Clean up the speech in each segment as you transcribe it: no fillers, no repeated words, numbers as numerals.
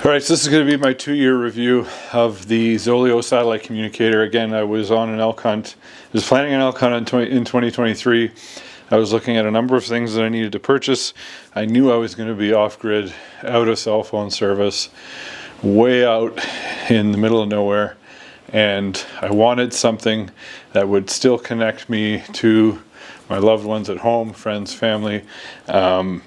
All right, so this is going to be my 2-year review of the Zoleo Satellite Communicator. Again, I was on an elk hunt. I was planning an elk hunt in 2023. I was looking at a number of things that I needed to purchase. I knew I was going to be off-grid, out of cell phone service, way out in the middle of nowhere. And I wanted something that would still connect me to my loved ones at home, friends, family. And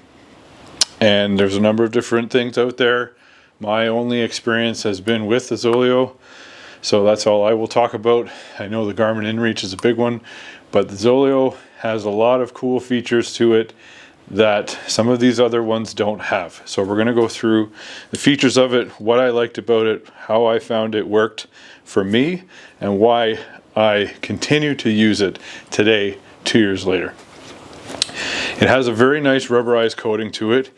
there's a number of different things out there. My only experience has been with the Zoleo, so that's all I will talk about. I know the Garmin InReach is a big one, but the Zoleo has a lot of cool features to it that some of these other ones don't have. So we're going to go through the features of it, what I liked about it, how I found it worked for me, and why I continue to use it today, 2 years later. It has a very nice rubberized coating to it.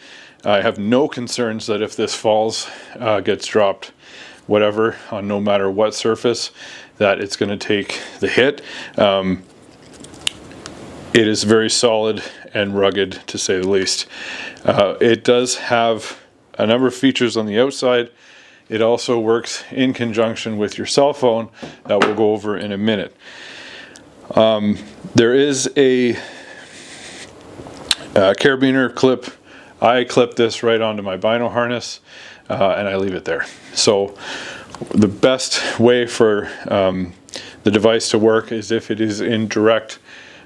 I have no concerns that if this falls, gets dropped, whatever, on no matter what surface, that it's going to take the hit. It is very solid and rugged, to say the least. It does have a number of features on the outside. It also works in conjunction with your cell phone that we'll go over in a minute. There is a carabiner clip. I clip this right onto my bino harness and I leave it there. So the best way for the device to work is if it is in direct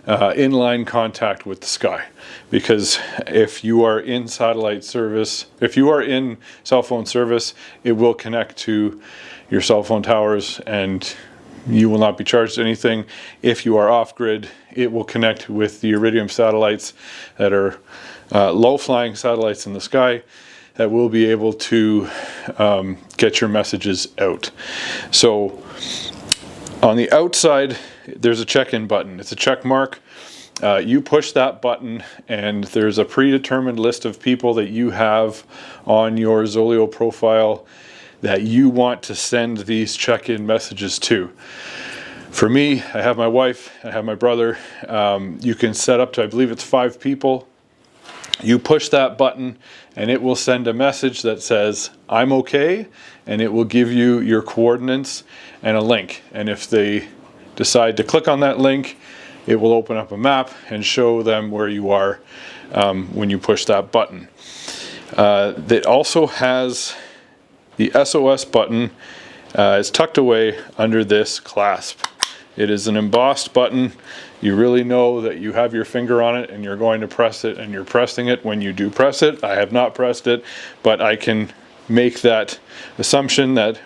inline contact with the sky, because if you are in satellite service, if you are in cell phone service, it will connect to your cell phone towers and you will not be charged anything. If you are off grid, it will connect with the Iridium satellites that are low flying satellites in the sky that will be able to get your messages out. So on the outside, there's a check-in button. It's a check mark. You push that button and there's a predetermined list of people that you have on your Zoleo profile that you want to send these check-in messages to. For me, I have my wife, I have my brother. You can set up to, I believe it's 5 people. You push that button and it will send a message that says, I'm okay, and it will give you your coordinates and a link. And if they decide to click on that link, it will open up a map and show them where you are when you push that button. It also has the SOS button. Is tucked away under this clasp. It is an embossed button. You really know that you have your finger on it and you're going to press it, and you're pressing it when you do press it. I have not pressed it, but I can make that assumption that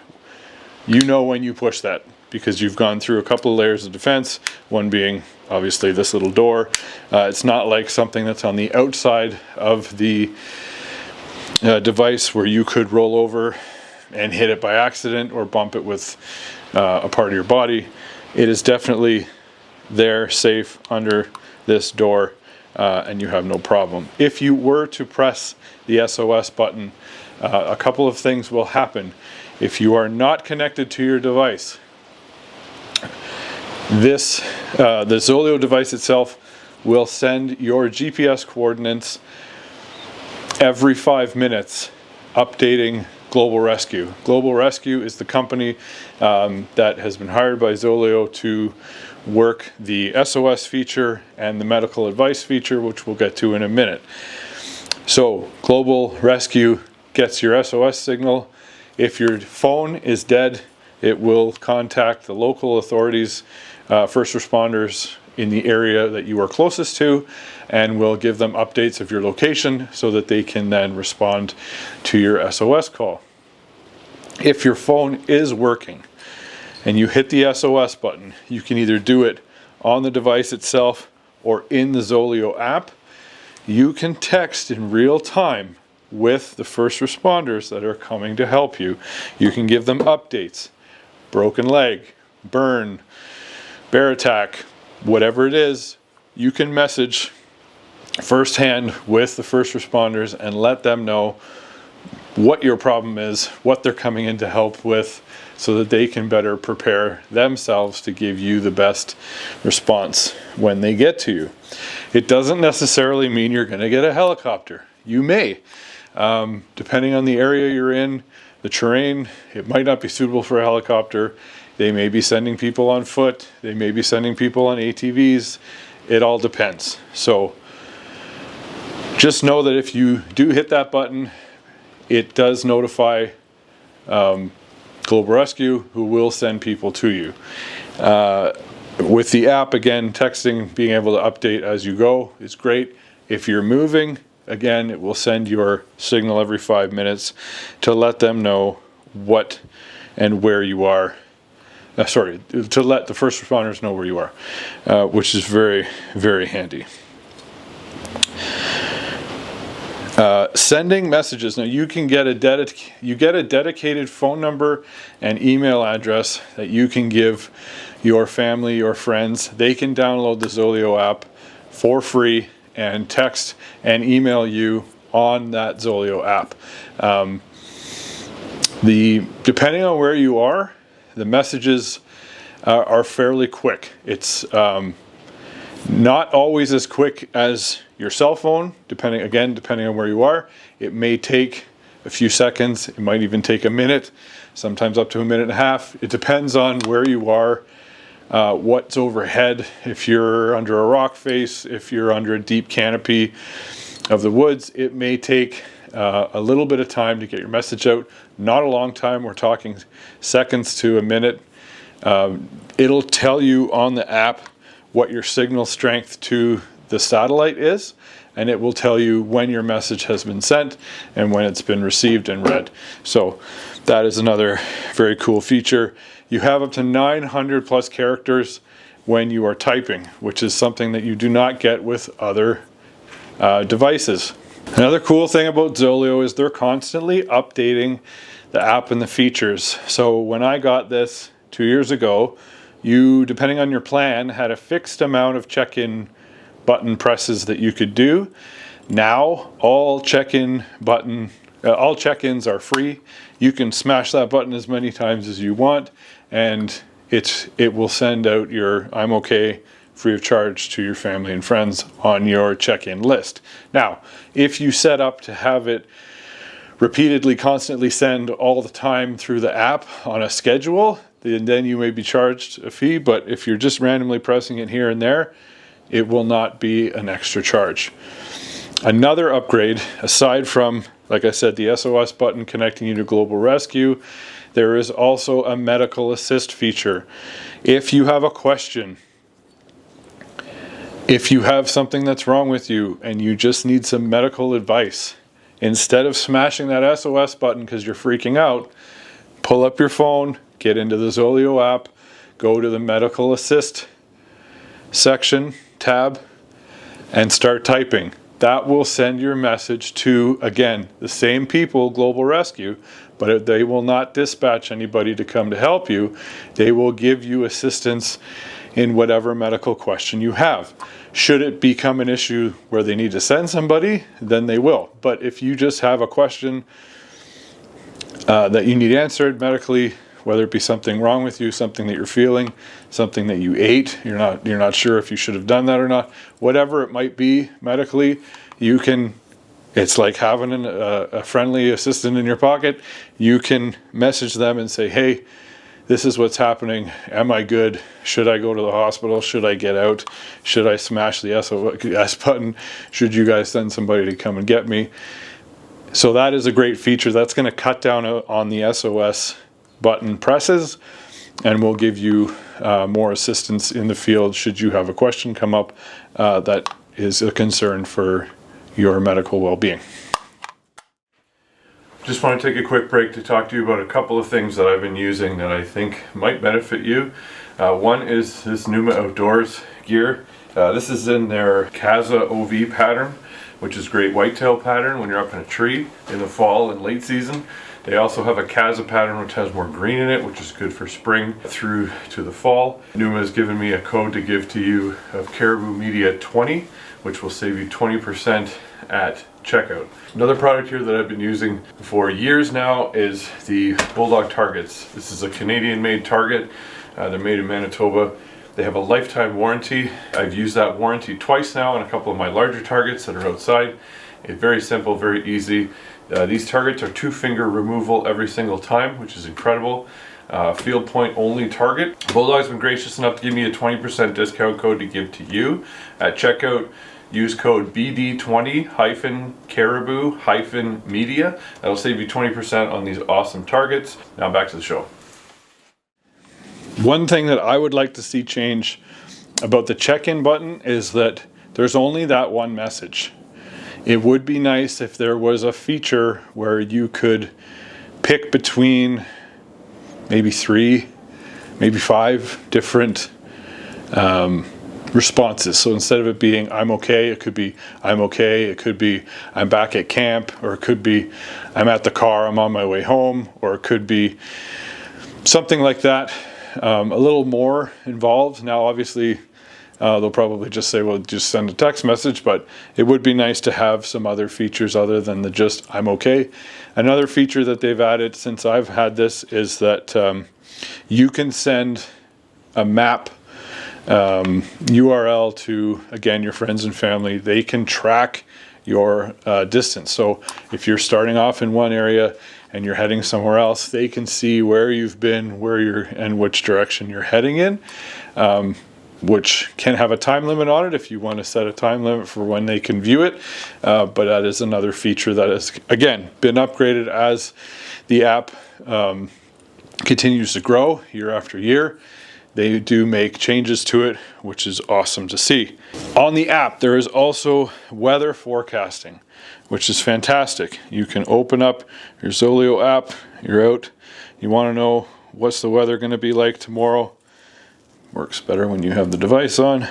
you know when you push that, because you've gone through a couple of layers of defense, one being obviously this little door. It's not like something that's on the outside of the device where you could roll over and hit it by accident or bump it with a part of your body. It is definitely there, safe under this door, and you have no problem. If you were to press the SOS button, a couple of things will happen. If you are not connected to your device, the Zoleo device itself will send your GPS coordinates every 5 minutes, updating Global Rescue. Global Rescue is the company that has been hired by Zoleo to work the SOS feature and the medical advice feature, which we'll get to in a minute. So Global Rescue gets your SOS signal. If your phone is dead, it will contact the local authorities, first responders in the area that you are closest to, and will give them updates of your location so that they can then respond to your SOS call. If your phone is working and you hit the SOS button, you can either do it on the device itself or in the Zoleo app. You can text in real time with the first responders that are coming to help you. You can give them updates, broken leg, burn, bear attack, whatever it is. You can message firsthand with the first responders and let them know what your problem is, what they're coming in to help with, so that they can better prepare themselves to give you the best response when they get to you. It doesn't necessarily mean you're going to get a helicopter. You may. Depending on the area you're in, the terrain, it might not be suitable for a helicopter. They may be sending people on foot. They may be sending people on ATVs. It all depends. So just know that if you do hit that button, it does notify Global Rescue, who will send people to you. With the app, again, texting, being able to update as you go is great. If you're moving, again, it will send your signal every 5 minutes to let them know what and where you are. To let the first responders know where you are, which is very, very handy. Sending messages. Now you can get a dedicated phone number and email address that you can give your family, your friends. They can download the Zoleo app for free and text and email you on that Zoleo app. Depending on where you are, the messages are fairly quick. It's not always as quick as your cell phone, depending on where you are. It may take a few seconds. It might even take a minute, sometimes up to a minute and a half. It depends on where you are, what's overhead. If you're under a rock face, if you're under a deep canopy of the woods, it may take a little bit of time to get your message out. Not a long time. We're talking seconds to a minute. It'll tell you on the app what your signal strength to the satellite is, and it will tell you when your message has been sent and when it's been received and read. So that is another very cool feature. You have up to 900 plus characters when you are typing, which is something that you do not get with other devices. Another cool thing about Zoleo is they're constantly updating the app and the features. So when I got this 2 years ago, you, depending on your plan, had a fixed amount of check-in button presses that you could do. Now all check-ins are free. You can smash that button as many times as you want, and it will send out your I'm okay free of charge to your family and friends on your check-in list. Now, if you set up to have it repeatedly, constantly send all the time through the app on a schedule, then you may be charged a fee. But if you're just randomly pressing it here and there, it will not be an extra charge. Another upgrade, aside from, like I said, the SOS button connecting you to Global Rescue, there is also a medical assist feature. If you have a question, if you have something that's wrong with you and you just need some medical advice, instead of smashing that SOS button because you're freaking out, pull up your phone, get into the Zoleo app, go to the medical assist section, tab, and start typing. That will send your message to, again, the same people, Global Rescue, but they will not dispatch anybody to come to help you. They will give you assistance in whatever medical question you have. Should it become an issue where they need to send somebody, then they will. But if you just have a question that you need answered medically, whether it be something wrong with you, something that you're feeling, something that you ate, you're not sure if you should have done that or not, whatever it might be medically, you can, it's like having a friendly assistant in your pocket. You can message them and say, hey, this is what's happening. Am I good? Should I go to the hospital? Should I get out? Should I smash the SOS button? Should you guys send somebody to come and get me? So that is a great feature. That's going to cut down on the SOS button presses, and will give you more assistance in the field should you have a question come up that is a concern for your medical well-being. Just want to take a quick break to talk to you about a couple of things that I've been using that I think might benefit you. One is this Numa Outdoors gear. This is in their Kaza OV pattern, which is great whitetail pattern when you're up in a tree in the fall and late season. They also have a Kaza pattern which has more green in it, which is good for spring through to the fall. Numa has given me a code to give to you of Caribou Media 20, which will save you 20% at checkout. Another product here that I've been using for years now is the Bulldog targets. This is a Canadian made target. They're made in Manitoba. They have a lifetime warranty. I've used that warranty twice now on a couple of my larger targets that are outside. It's very simple, very easy. These targets are 2-finger removal every single time, which is incredible. Field point only target. Bulldog's been gracious enough to give me a 20% discount code to give to you. At checkout, use code BD20-caribou-media. That'll save you 20% on these awesome targets. Now back to the show. One thing that I would like to see change about the check-in button is that there's only that one message. It would be nice if there was a feature where you could pick between maybe 3, maybe 5 different responses. So instead of it being I'm okay, it could be I'm okay, it could be I'm back at camp, or it could be I'm at the car, I'm on my way home, or it could be something like that, a little more involved. Now obviously they'll probably just say, well, just send a text message, but it would be nice to have some other features other than the just I'm okay. Another feature that they've added since I've had this is that you can send a map URL to, again, your friends and family. They can track your distance. So if you're starting off in one area and you're heading somewhere else, they can see where you've been, where you're, and which direction you're heading in. Which can have a time limit on it if you want to set a time limit for when they can view it. But that is another feature that has, again, been upgraded as the app continues to grow year after year. They do make changes to it, which is awesome to see. On the app, there is also weather forecasting, which is fantastic. You can open up your Zoleo app, you're out, you want to know what's the weather going to be like tomorrow. Works better when you have the device on.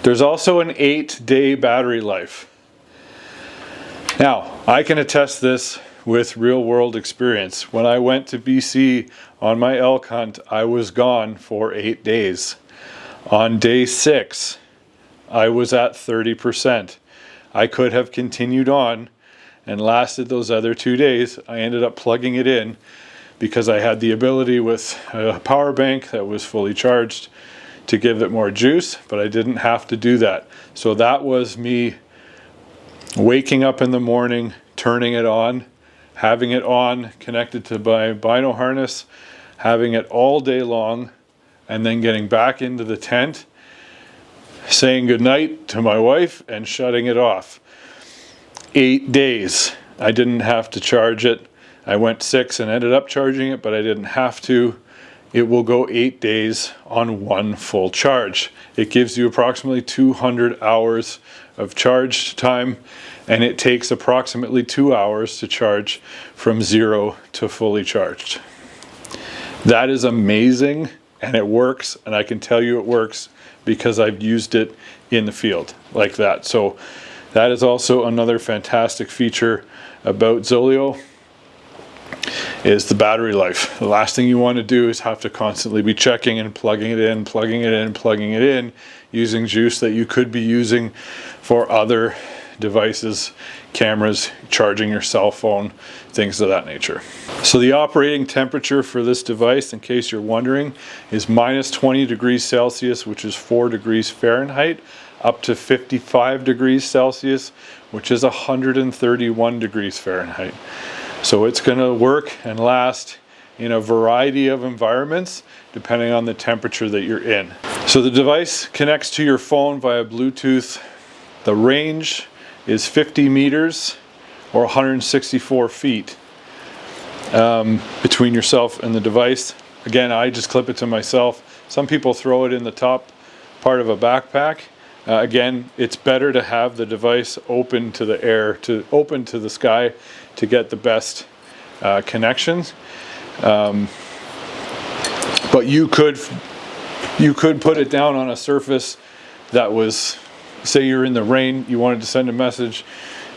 There's also an 8-day battery life. Now, I can attest this with real world experience. When I went to BC on my elk hunt, I was gone for 8 days. On day 6, I was at 30%. I could have continued on and lasted those other 2 days. I ended up plugging it in because I had the ability with a power bank that was fully charged to give it more juice, but I didn't have to do that. So that was me waking up in the morning, turning it on, having it on, connected to my bino harness, having it all day long, and then getting back into the tent, saying goodnight to my wife, and shutting it off. 8 days. I didn't have to charge it. I went 6 and ended up charging it, but I didn't have to. It will go 8 days on one full charge. It gives you approximately 200 hours of charge time, and it takes approximately 2 hours to charge from 0 to fully charged. That is amazing, and it works, and I can tell you it works because I've used it in the field like that. So that is also another fantastic feature about Zoleo, is the battery life. The last thing you want to do is have to constantly be checking and plugging it in, using juice that you could be using for other devices, cameras, charging your cell phone, things of that nature. So the operating temperature for this device, in case you're wondering, is minus 20 degrees Celsius, which is 4 degrees Fahrenheit, up to 55 degrees Celsius, which is 131 degrees Fahrenheit. So it's going to work and last in a variety of environments depending on the temperature that you're in. So the device connects to your phone via Bluetooth. The range is 50 meters or 164 feet between yourself and the device. Again, I just clip it to myself. Some people throw it in the top part of a backpack. Again, it's better to have the device open to the air, open to the sky, to get the best connections. But you could put it down on a surface that was, say you're in the rain, you wanted to send a message,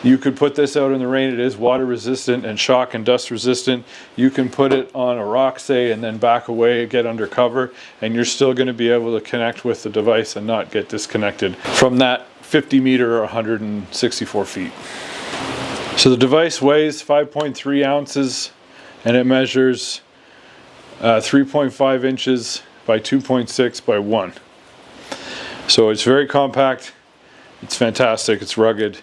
you could put this out in the rain. It is water resistant and shock and dust resistant. You can put it on a rock, say, and then back away, get under cover, and you're still going to be able to connect with the device and not get disconnected from that 50 meter or 164 feet. So the device weighs 5.3 ounces and it measures 3.5 inches by 2.6 by 1. So it's very compact. It's fantastic. It's rugged.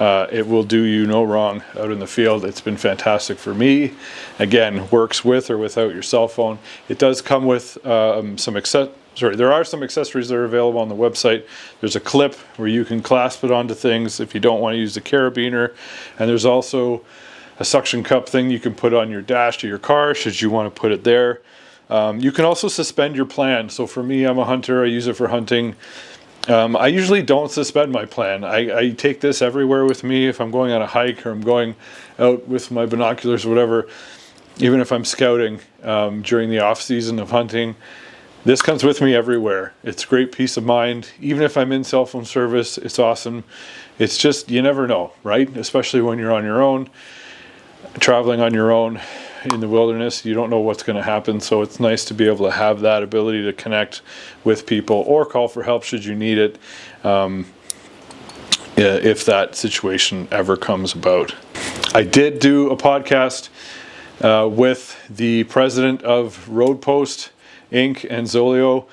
It will do you no wrong out in the field. It's been fantastic for me. Again, works with or without your cell phone. It does come with there are some accessories that are available on the website. There's a clip where you can clasp it onto things if you don't want to use the carabiner. And there's also a suction cup thing you can put on your dash to your car should you want to put it there. You can also suspend your plan. So for me, I'm a hunter. I use it for hunting. I usually don't suspend my plan. I take this everywhere with me if I'm going on a hike or I'm going out with my binoculars or whatever. Even if I'm scouting during the off season of hunting, this comes with me everywhere. It's great peace of mind. Even if I'm in cell phone service, it's awesome. It's just, you never know, right? Especially when you're on your own, traveling on your own in the wilderness, you don't know what's going to happen. So it's nice to be able to have that ability to connect with people or call for help should you need it, if that situation ever comes about. I did do a podcast with the president of Road Post Inc. and Zoleo.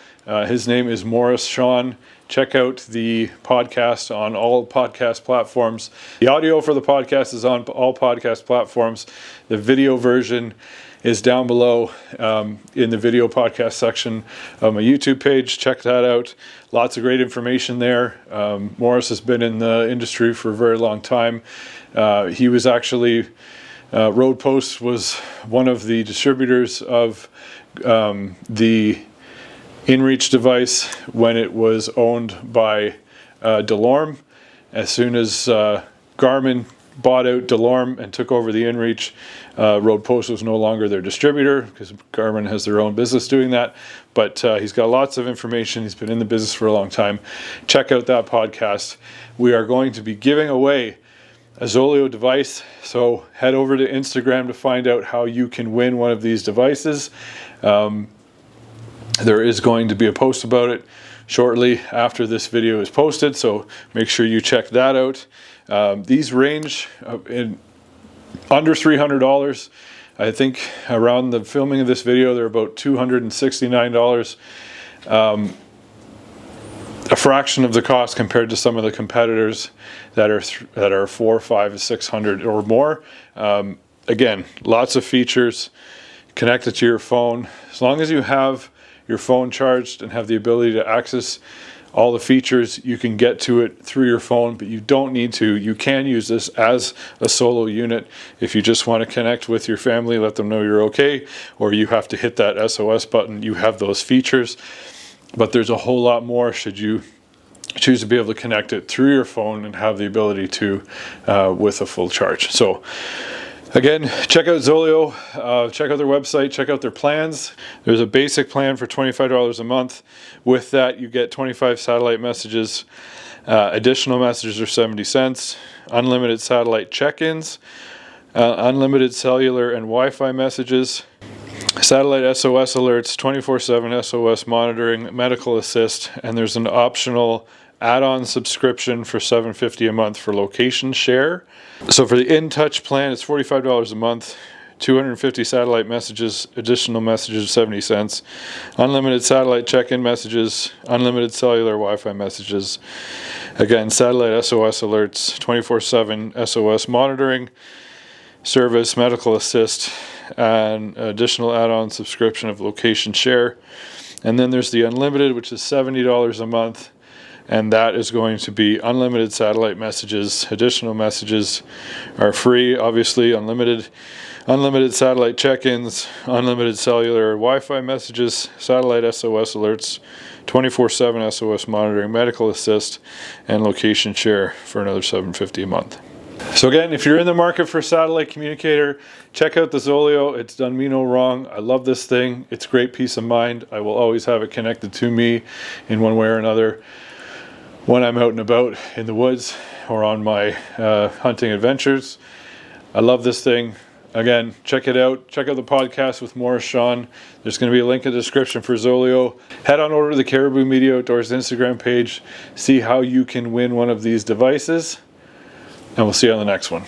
His name is Morris Sean. Check out the podcast on all podcast platforms. The audio for the podcast is on all podcast platforms. The video version is down below in the video podcast section of my YouTube page. Check that out. Lots of great information there. Morris has been in the industry for a very long time. He was actually, Road Post was one of the distributors of the InReach device when it was owned by Delorme. As soon as Garmin bought out Delorme and took over the InReach, Road Post was no longer their distributor because Garmin has their own business doing that. But he's got lots of information. He's been in the business for a long time. Check out that podcast. We are going to be giving away a Zoleo device, so head over to Instagram to find out how you can win one of these devices. There is going to be a post about it shortly after this video is posted, so make sure you check that out. These range in under $300. I think around the filming of this video they're about $269. A fraction of the cost compared to some of the competitors that are $400, $500, $600 or more. Again, lots of features connected to your phone. As long as you have your phone charged and have the ability to access all the features, you can get to it through your phone, but you don't need to. You can use this as a solo unit if you just want to connect with your family, let them know you're okay, or you have to hit that SOS button. You have those features, but there's a whole lot more should you choose to be able to connect it through your phone and have the ability to with a full charge. So again, check out Zoleo, check out their website, check out their plans. There's a basic plan for $25 a month. With that, you get 25 satellite messages. Additional messages are 70 cents. Unlimited satellite check-ins, unlimited cellular and Wi-Fi messages, satellite SOS alerts, 24/7 SOS monitoring, medical assist, and there's an optional add-on subscription for $7.50 a month for location share. So for the InTouch plan, it's $45 a month, 250 satellite messages, additional messages 70 cents, unlimited satellite check-in messages, unlimited cellular Wi-Fi messages, again, satellite SOS alerts, 24/7 SOS monitoring, service, medical assist, and additional add-on subscription of location share. And then there's the unlimited, which is $70 a month. And that is going to be unlimited satellite messages. Additional messages are free, obviously, unlimited satellite check-ins, unlimited cellular Wi-Fi messages, satellite SOS alerts, 24/7 SOS monitoring, medical assist, and location share for another $7.50 a month. So again, if you're in the market for a satellite communicator, check out the Zoleo. It's done me no wrong. I love this thing. It's great peace of mind. I will always have it connected to me in one way or another when I'm out and about in the woods or on my hunting adventures. I love this thing. Again, check it out. Check out the podcast with Morris Sean. There's going to be a link in the description for Zoleo. Head on over to the Caribou Media Outdoors Instagram page. See how you can win one of these devices. And we'll see you on the next one.